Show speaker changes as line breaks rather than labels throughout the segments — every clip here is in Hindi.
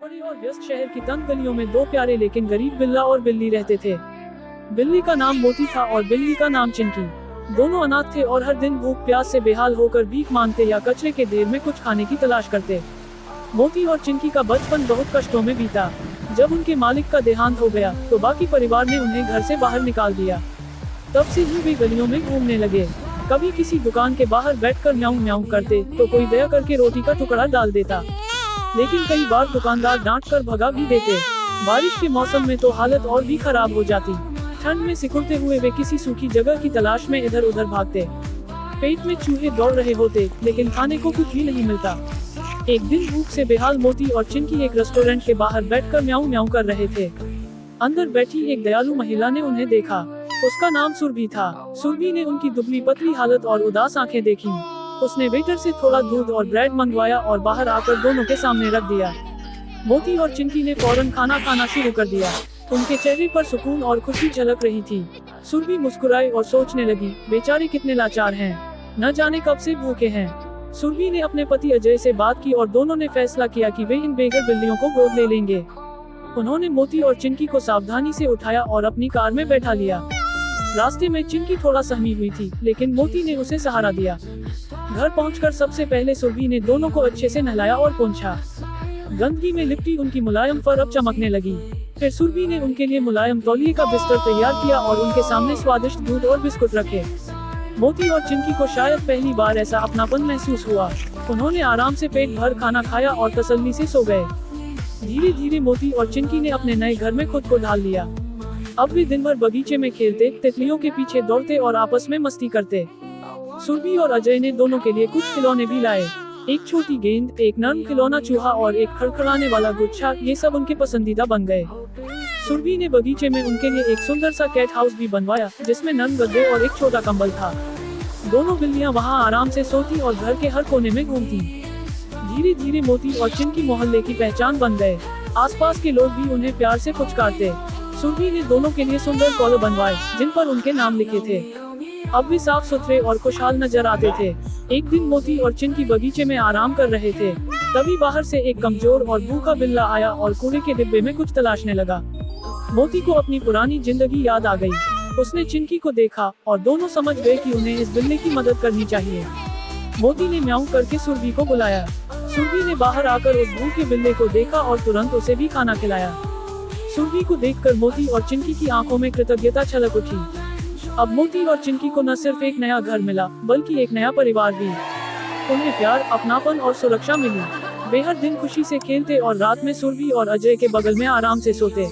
बड़ी और व्यस्त शहर की तंग गलियों में दो प्यारे लेकिन गरीब बिल्ला और बिल्ली रहते थे। बिल्ली का नाम मोती था और बिल्ली का नाम चिंकी। दोनों अनाथ थे और हर दिन भूख प्यास से बेहाल होकर भीख मांगते या कचरे के ढेर में कुछ खाने की तलाश करते। मोती और चिंकी का बचपन बहुत कष्टों में बीता। जब उनके मालिक का देहांत हो गया तो बाकी परिवार ने उन्हें घर से बाहर निकाल दिया। तब से ही वे गलियों में घूमने लगे। कभी किसी दुकान के बाहर बैठकर म्याऊं म्याऊं करते तो कोई दया करके रोटी का टुकड़ा डाल देता, लेकिन कई बार दुकानदार डांट कर भगा भी देते। बारिश के मौसम में तो हालत और भी खराब हो जाती। ठंड में सिकुड़ते हुए वे किसी सूखी जगह की तलाश में इधर उधर भागते। पेट में चूहे दौड़ रहे होते लेकिन खाने को कुछ भी नहीं मिलता। एक दिन भूख से बेहाल मोती और चिंकी एक रेस्टोरेंट के बाहर बैठकर म्याऊं म्याऊं कर रहे थे। अंदर बैठी एक दयालु महिला ने उन्हें देखा। उसका नाम सुरभि था। सुरभि ने उनकी दुबली पतली हालत और उदास आंखें देखी। उसने वेटर से थोड़ा दूध और ब्रेड मंगवाया और बाहर आकर दोनों के सामने रख दिया। मोती और चिंकी ने फौरन खाना खाना शुरू कर दिया। उनके चेहरे पर सुकून और खुशी झलक रही थी। सुरभि मुस्कुराई और सोचने लगी, बेचारे कितने लाचार हैं, न जाने कब से भूखे हैं। सुरभि ने अपने पति अजय से बात की और दोनों ने फैसला किया कि वे इन बेघर बिल्लियों को गोद ले लेंगे। उन्होंने मोती और चिंकी को सावधानी से उठाया और अपनी कार में बैठा लिया। रास्ते में चिंकी थोड़ा सहमी हुई थी, लेकिन मोती ने उसे सहारा दिया। घर पहुंचकर सबसे पहले सुरभि ने दोनों को अच्छे से नहलाया और पोंछा। गंदगी में लिपटी उनकी मुलायम फर अब चमकने लगी। फिर सुरभि ने उनके लिए मुलायम तौलिए का बिस्तर तैयार किया और उनके सामने स्वादिष्ट दूध और बिस्कुट रखे। मोती और चिंकी को शायद पहली बार ऐसा अपनापन महसूस हुआ। उन्होंने आराम से पेट भर खाना खाया और तसल्ली से सो गए। धीरे धीरे मोती और चिंकी ने अपने नए घर में खुद को ढाल लिया। अब वे दिन भर बगीचे में खेलते, तितलियों के पीछे दौड़ते और आपस में मस्ती करते। सुरभि और अजय ने दोनों के लिए कुछ खिलौने भी लाए। एक छोटी गेंद, एक नर्म खिलौना चूहा और एक खड़खड़ाने वाला गुच्छा, ये सब उनके पसंदीदा बन गए। सुरभि ने बगीचे में उनके लिए एक सुंदर सा कैट हाउस भी बनवाया, जिसमें नर्म गद्दे और एक छोटा कंबल था। दोनों बिल्लियां वहां आराम से सोती और घर के हर कोने में घूमती। धीरे धीरे मोती और चिंकी मोहल्ले की पहचान बन गए। आसपास के लोग भी उन्हें प्यार से पुचकारते। सुरभि ने दोनों के लिए सुंदर कॉलर बनवाए, जिन पर उनके नाम लिखे थे। अब वे साफ सुथरे और खुशहाल नजर आते थे। एक दिन मोती और चिंकी बगीचे में आराम कर रहे थे। तभी बाहर से एक कमजोर और भूखा बिल्ला आया और कूड़े के डिब्बे में कुछ तलाशने लगा। मोती को अपनी पुरानी जिंदगी याद आ गई। उसने चिंकी को देखा और दोनों समझ गए कि उन्हें इस बिल्ले की मदद करनी चाहिए। मोती ने म्याऊं करके सुरभि को बुलाया। सुरभि ने बाहर आकर उस भूखे बिल्ले को देखा और तुरंत उसे भी खाना खिलाया। सुरभि को देखकर मोती और चिंकी की आंखों में कृतज्ञता छलक उठी। अब मोती और चिंकी को न सिर्फ एक नया घर मिला, बल्कि एक नया परिवार भी। उन्हें प्यार, अपनापन और सुरक्षा मिली। वे हर दिन खुशी से खेलते और रात में सुरभि और अजय के बगल में आराम से सोते।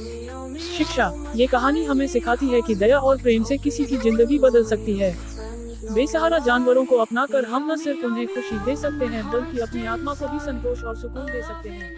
शिक्षा, ये कहानी हमें सिखाती है कि दया और प्रेम से किसी की जिंदगी बदल सकती है। बेसहारा जानवरों को अपनाकर हम न सिर्फ उन्हें खुशी दे सकते हैं, बल्कि अपनी आत्मा को भी संतोष और सुकून दे सकते हैं।